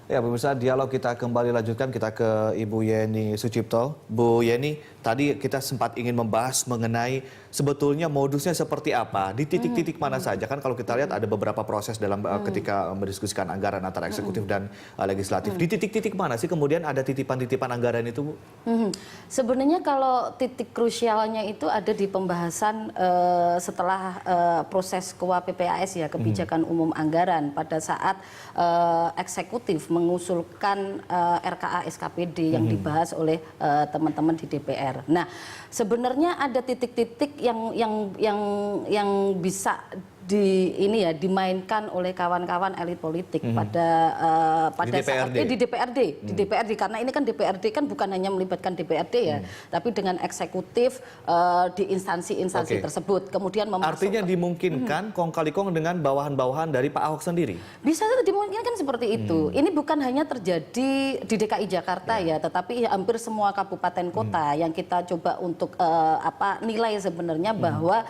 Ya, pemirsa, dialog kita kembali lanjutkan, kita ke Ibu Yeni Sucipto. Bu Yeni, tadi kita sempat ingin membahas mengenai sebetulnya modusnya seperti apa, di titik-titik mana saja. Kan kalau kita lihat ada beberapa proses dalam ketika mendiskusikan anggaran antara eksekutif dan legislatif. Di titik-titik mana sih kemudian ada titipan-titipan anggaran itu, Bu? Sebenarnya kalau titik krusialnya itu ada di pembahasan setelah proses KUA PPAS ya, kebijakan umum anggaran, pada saat eksekutif mengusulkan RKA SKPD yang dibahas oleh teman-teman di DPR. Nah, sebenarnya ada titik-titik yang bisa dimainkan oleh kawan-kawan elit politik pada saat di DPRD karena ini kan DPRD kan bukan hanya melibatkan DPRD ya, tapi dengan eksekutif di instansi-instansi tersebut, kemudian artinya dimungkinkan kong kali kong dengan bawahan-bawahan dari Pak Ahok sendiri. Bisa dimungkinkan seperti itu. Ini bukan hanya terjadi di DKI Jakarta ya, tetapi hampir semua kabupaten kota yang kita coba untuk nilai sebenarnya bahwa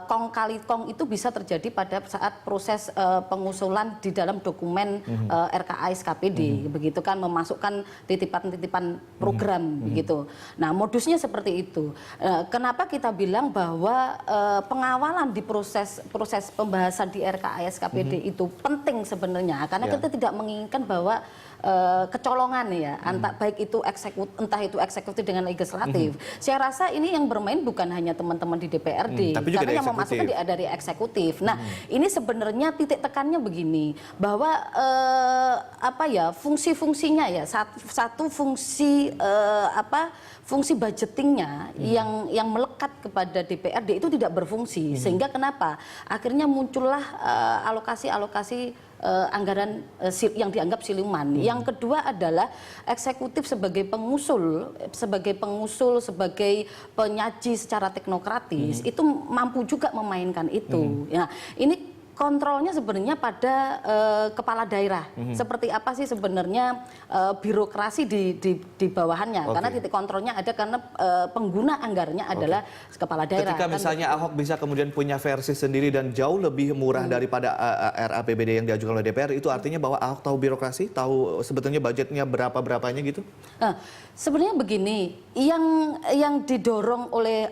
kong kali kong itu bisa terjadi pada saat proses pengusulan di dalam dokumen RKA SKPD, begitu kan, memasukkan titipan-titipan program begitu. Nah, modusnya seperti itu. Kenapa kita bilang bahwa pengawalan di proses pembahasan di RKA SKPD itu penting sebenarnya, karena kita tidak menginginkan bahwa kecolongan ya, baik itu entah itu eksekutif dengan legislatif. Saya rasa ini yang bermain bukan hanya teman-teman di DPRD, tapi juga karena yang memasukkan dari eksekutif. Nah, ini sebenarnya titik tekannya begini, bahwa fungsi-fungsinya ya, satu fungsi fungsi budgetingnya yang melekat kepada DPRD itu tidak berfungsi, sehingga kenapa akhirnya muncullah alokasi-alokasi anggaran yang dianggap siluman. Yang kedua adalah eksekutif sebagai pengusul, sebagai penyaji secara teknokratis, itu mampu juga memainkan itu. Nah, ini kontrolnya sebenarnya pada kepala daerah. Seperti apa sih sebenarnya birokrasi di bawahannya? Karena titik kontrolnya ada karena pengguna anggarannya adalah kepala daerah. Ketika misalnya Ahok bisa kemudian punya versi sendiri dan jauh lebih murah daripada RAPBD yang diajukan oleh DPR, itu artinya bahwa Ahok tahu birokrasi, tahu sebetulnya budgetnya berapa-berapanya gitu? Sebenarnya begini, yang didorong oleh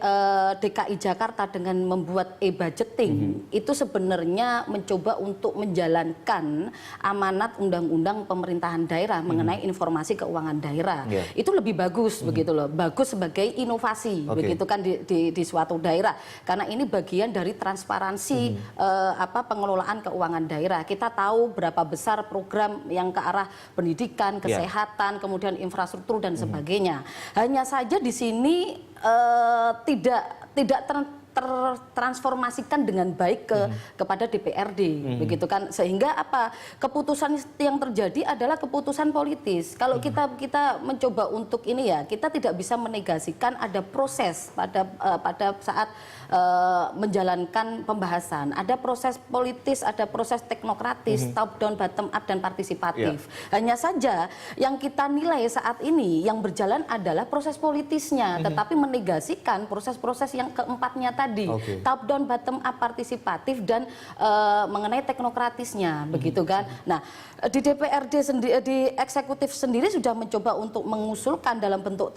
DKI Jakarta dengan membuat e-budgeting itu sebenarnya mencoba untuk menjalankan amanat undang-undang pemerintahan daerah mengenai informasi keuangan daerah. Itu lebih bagus begitu loh, bagus sebagai inovasi begitu kan di suatu daerah, karena ini bagian dari transparansi pengelolaan keuangan daerah. Kita tahu berapa besar program yang ke arah pendidikan, kesehatan, kemudian infrastruktur dan sebagainya. Hanya saja di sini tidak tertransformasikan dengan baik kepada DPRD, begitu kan, sehingga keputusan yang terjadi adalah keputusan politis. Kalau kita mencoba untuk ini ya, kita tidak bisa menegasikan ada proses pada saat menjalankan pembahasan, ada proses politis, ada proses teknokratis, top down, bottom up, dan partisipatif. Hanya saja yang kita nilai saat ini yang berjalan adalah proses politisnya, tetapi menegasikan proses-proses yang keempatnya tadi, top down, bottom up, partisipatif, dan mengenai teknokratisnya, begitu kan. Nah, di DPRD sendiri, di eksekutif sendiri sudah mencoba untuk mengusulkan dalam bentuk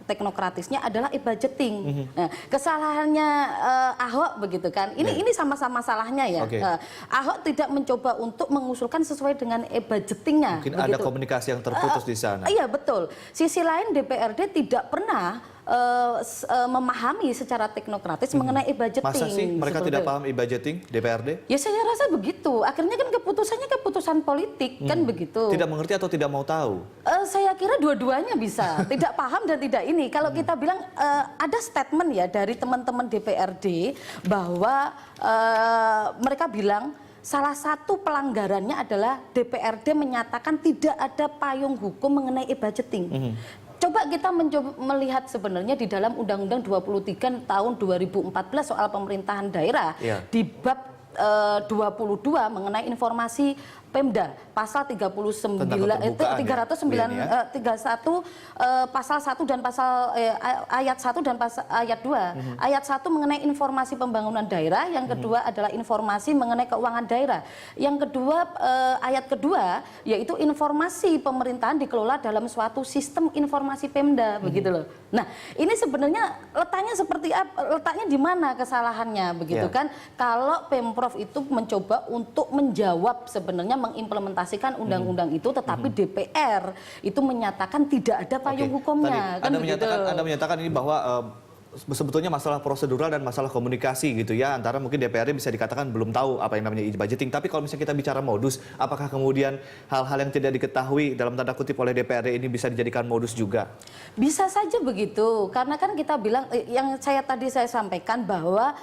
teknokratisnya adalah e-budgeting. Nah, kesalahannya Ahok begitu kan, ini sama-sama salahnya ya. Ahok tidak mencoba untuk mengusulkan sesuai dengan e-budgetingnya. Mungkin begitu. Ada komunikasi yang terputus di sana. Iya, betul. Sisi lain DPRD tidak pernah memahami secara teknokratis mengenai e-budgeting. Masa sih mereka tidak paham e-budgeting DPRD? Ya, saya rasa begitu. Akhirnya kan keputusannya keputusan politik kan begitu. Tidak mengerti atau tidak mau tahu? Saya kira dua-duanya bisa. Tidak paham dan tidak ini. Kalau kita bilang ada statement ya dari teman-teman DPRD bahwa mereka bilang salah satu pelanggarannya adalah DPRD menyatakan tidak ada payung hukum mengenai e-budgeting. Coba kita melihat sebenarnya di dalam Undang-Undang 23 tahun 2014 soal pemerintahan daerah, di bab 22 mengenai informasi Pemda, pasal 39 itu 31 pasal 1 dan pasal ayat 1 dan pasal ayat 2. Ayat 1 mengenai informasi pembangunan daerah, yang kedua adalah informasi mengenai keuangan daerah. Yang kedua ayat kedua yaitu informasi pemerintahan dikelola dalam suatu sistem informasi Pemda, begitu loh. Nah, ini sebenarnya letaknya seperti apa? Letaknya di mana kesalahannya, begitu kan? Kalau Pemprov itu mencoba untuk menjawab, sebenarnya mengimplementasikan undang-undang itu, tetapi DPR itu menyatakan tidak ada payung hukumnya. Tadi, kan Anda menyatakan ini bahwa sebetulnya masalah prosedural dan masalah komunikasi gitu ya, antara mungkin DPR bisa dikatakan belum tahu apa yang namanya e-budgeting. Tapi kalau misalnya kita bicara modus, apakah kemudian hal-hal yang tidak diketahui dalam tanda kutip oleh DPR ini bisa dijadikan modus juga? Bisa saja begitu, karena kan kita bilang yang tadi saya sampaikan bahwa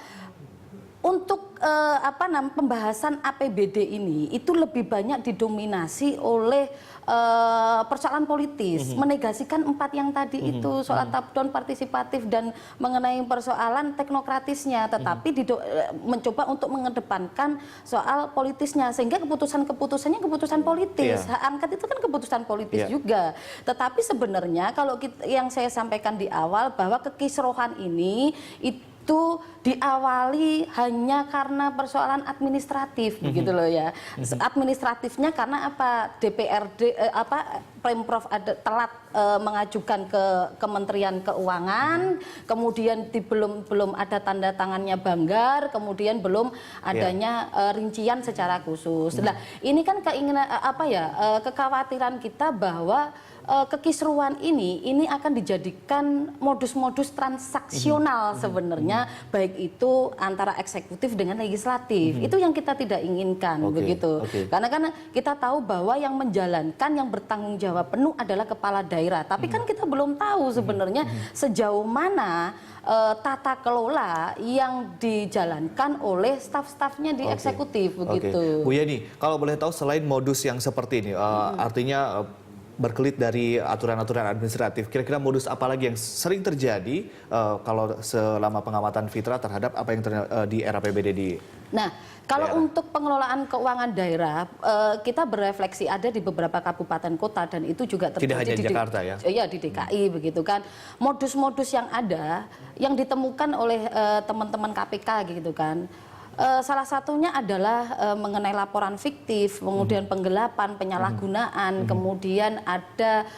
untuk pembahasan APBD ini itu lebih banyak didominasi oleh persoalan politis, menegasikan 4 yang tadi itu, soal top down partisipatif dan mengenai persoalan teknokratisnya, tetapi mencoba untuk mengedepankan soal politisnya, sehingga keputusannya keputusan politis. Hak angket itu kan keputusan politis juga. Tetapi sebenarnya kalau yang saya sampaikan di awal bahwa kekisruhan ini itu diawali hanya karena persoalan administratif, begitu loh ya. Administratifnya karena apa? DPRD Pemprov telat mengajukan ke Kementerian Keuangan, kemudian belum ada tanda tangannya Banggar, kemudian belum adanya rincian secara khusus. Nah, ini kan keinginan kekhawatiran kita bahwa kekisruhan ini akan dijadikan modus-modus transaksional sebenarnya, baik itu antara eksekutif dengan legislatif. Itu yang kita tidak inginkan, begitu. Karena kan kita tahu bahwa yang menjalankan, yang bertanggung jawab penuh adalah kepala daerah. Tapi kan kita belum tahu sebenarnya sejauh mana tata kelola yang dijalankan oleh staf-stafnya di eksekutif, begitu. Bu Yeni, kalau boleh tahu selain modus yang seperti ini, artinya berkelit dari aturan-aturan administratif, kira-kira modus apa lagi yang sering terjadi kalau selama pengamatan Fitra terhadap apa yang di era PBD di kalau untuk pengelolaan keuangan daerah, kita berefleksi ada di beberapa kabupaten kota, dan itu juga terjadi tidak hanya di Jakarta ya? Iya, di DKI, begitu kan. Modus-modus yang ada, yang ditemukan oleh teman-teman KPK, gitu kan. Salah satunya adalah mengenai laporan fiktif, kemudian penggelapan, penyalahgunaan, kemudian ada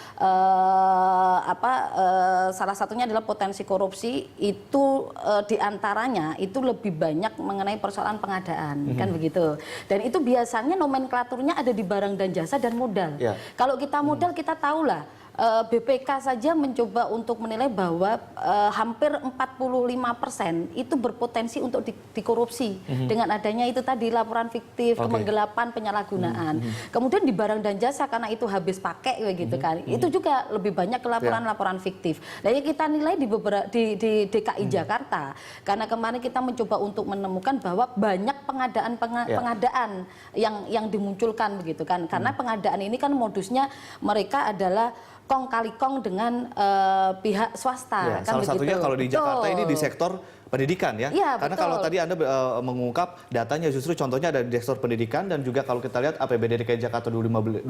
salah satunya adalah potensi korupsi. Itu diantaranya itu lebih banyak mengenai persoalan pengadaan, kan begitu. Dan itu biasanya nomenklaturnya ada di barang dan jasa dan modal. Kalau kita modal, kita tahulah. BPK saja mencoba untuk menilai bahwa hampir 45% itu berpotensi untuk dikorupsi dengan adanya itu tadi laporan fiktif, penggelapan, penyalahgunaan. Kemudian di barang dan jasa karena itu habis pakai gitu kan. Itu juga lebih banyak laporan-laporan fiktif. Nah, kita nilai di DKI Jakarta karena kemarin kita mencoba untuk menemukan bahwa banyak pengadaan yang dimunculkan, begitu kan. Karena pengadaan ini kan modusnya mereka adalah kong kali kong dengan pihak swasta. Kan salah satunya kalau di Jakarta ini di sektor pendidikan ya. Karena kalau tadi Anda mengungkap datanya justru contohnya ada di sektor pendidikan, dan juga kalau kita lihat APBD DKI Jakarta 2015,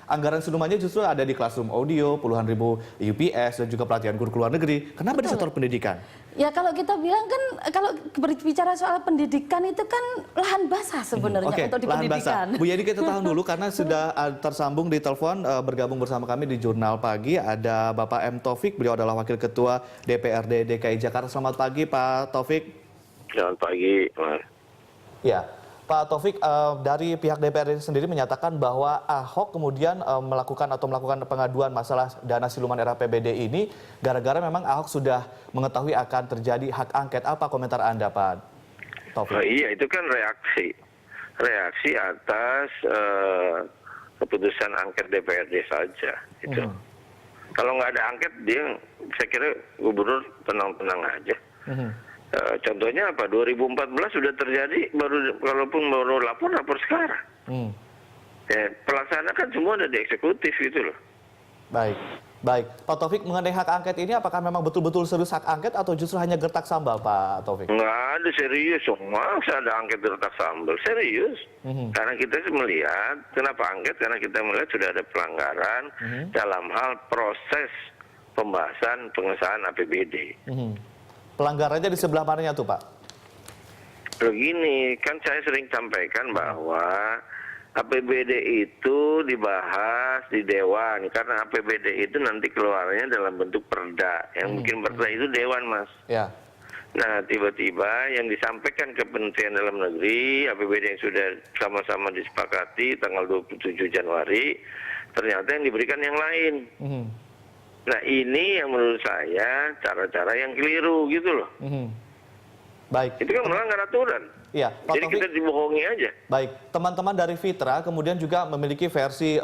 anggaran seluruhnya justru ada di classroom audio, puluhan ribu UPS, dan juga pelatihan guru luar negeri. Kenapa di sektor pendidikan? Ya kalau kita bilang kan, kalau berbicara soal pendidikan itu kan lahan basah sebenarnya untuk di pendidikan. Bu Yeni, kita tahan dulu karena sudah tersambung di telepon, bergabung bersama kami di Jurnal Pagi. Ada Bapak M. Taufik, beliau adalah Wakil Ketua DPRD DKI Jakarta. Selamat pagi Pak Taufik. Selamat pagi, Mas. Ya, Pak Taufik, dari pihak DPRD sendiri menyatakan bahwa Ahok kemudian melakukan pengaduan masalah dana siluman era PBD ini gara-gara memang Ahok sudah mengetahui akan terjadi hak angket. Apa komentar Anda, Pak Taufik? Iya, itu kan reaksi atas keputusan angket DPRD saja. Itu. Kalau nggak ada angket, saya kira gubernur tenang-tenang aja. Contohnya apa? 2014 sudah terjadi, kalaupun baru lapor sekarang. Pelaksana kan semua ada di eksekutif gitu loh. Baik. Baik, Pak Taufik, mengenai hak angket ini apakah memang betul-betul serius hak angket atau justru hanya gertak sambal, Pak Taufik? Nggak ada serius, masa ada angket retak sambal, serius. Karena kita melihat, kenapa angket? Karena kita melihat sudah ada pelanggaran dalam hal proses pembahasan pengesahan APBD. Pelanggarannya di sebelah mananya tuh, Pak? Begini, kan saya sering sampaikan bahwa APBD itu dibahas di Dewan, karena APBD itu nanti keluarnya dalam bentuk perda. Yang bikin perda itu Dewan, Mas. Ya. Nah, tiba-tiba yang disampaikan ke Kementerian Dalam Negeri, APBD yang sudah sama-sama disepakati tanggal 27 Januari, ternyata yang diberikan yang lain. Nah, ini yang menurut saya cara-cara yang keliru gitu loh. Baik. Itu kan melanggar aturan. Iya, Pak Jadi Taufik. kita dibohongi aja. Baik, teman-teman dari Fitra kemudian juga memiliki versi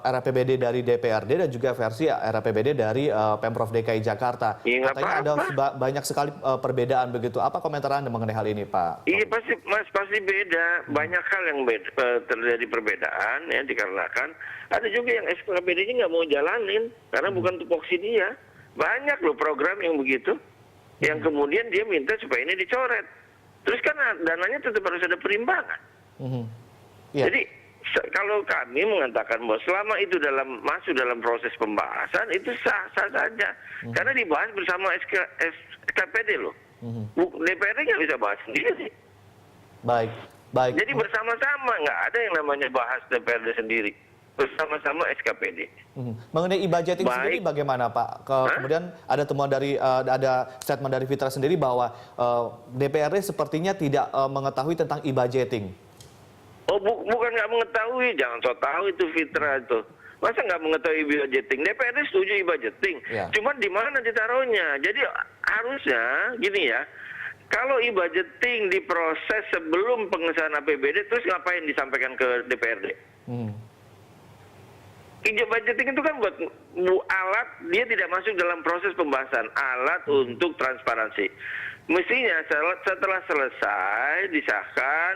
RAPBD dari DPRD dan juga versi RAPBD dari Pemprov DKI Jakarta. Ya, nggak Katanya ada apa-apa. banyak sekali perbedaan begitu. Apa komentar Anda mengenai hal ini, Pak? Iya pasti, Mas, pasti beda. Banyak hal yang beda, terjadi perbedaan ya, dikarenakan ada juga yang SKPD-nya nggak mau jalanin karena bukan tupoksi dia. Banyak loh program yang begitu, yang kemudian dia minta supaya ini dicoret. Terus kan dananya tetap harus ada perimbangan. Iya. Jadi kalau kami mengatakan bahwa selama itu masuk dalam proses pembahasan itu sah-sah saja. Karena dibahas bersama SKPD loh. DPRD nggak bisa bahas sendiri. Baik, baik. Jadi bersama-sama, nggak ada yang namanya bahas DPRD sendiri. Bersama-sama SKPD. Mengenai e-budgeting Baik. sendiri bagaimana, Pak? Kemudian ada temuan dari ada statement dari Fitra sendiri bahwa DPRD sepertinya tidak mengetahui tentang e-budgeting. Oh, bukan nggak mengetahui, jangan so tahu itu Fitra itu. Masa nggak mengetahui e-budgeting? DPRD setuju e-budgeting. Ya. Cuman di mana ditaruhnya? Jadi harusnya gini ya, kalau e-budgeting diproses sebelum pengesahan APBD, terus ngapain disampaikan ke DPRD? E-budgeting itu kan buat alat, dia tidak masuk dalam proses pembahasan, alat untuk transparansi. Mestinya setelah selesai disahkan,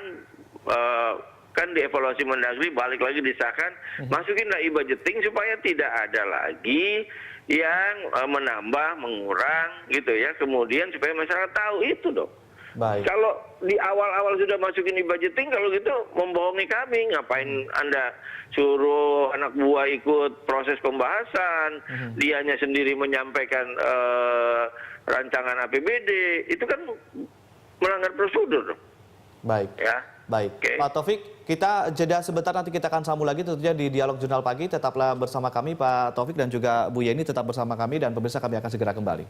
kan dievaluasi Mendagri, balik lagi disahkan, masukinlah e-budgeting supaya tidak ada lagi yang menambah, mengurang gitu ya. Kemudian supaya masyarakat tahu itu dong. Baik. Kalau di awal-awal sudah masukin e-budgeting, kalau gitu membohongi kami. Ngapain Anda suruh anak buah ikut proses pembahasan, dianya sendiri menyampaikan rancangan APBD, itu kan melanggar prosedur dong. Baik. Ya. Baik, Oke. Pak Taufik, kita jeda sebentar, nanti kita akan sambung lagi tentunya di Dialog Jurnal Pagi. Tetaplah bersama kami, Pak Taufik dan juga Bu Yeni tetap bersama kami, dan pemirsa kami akan segera kembali.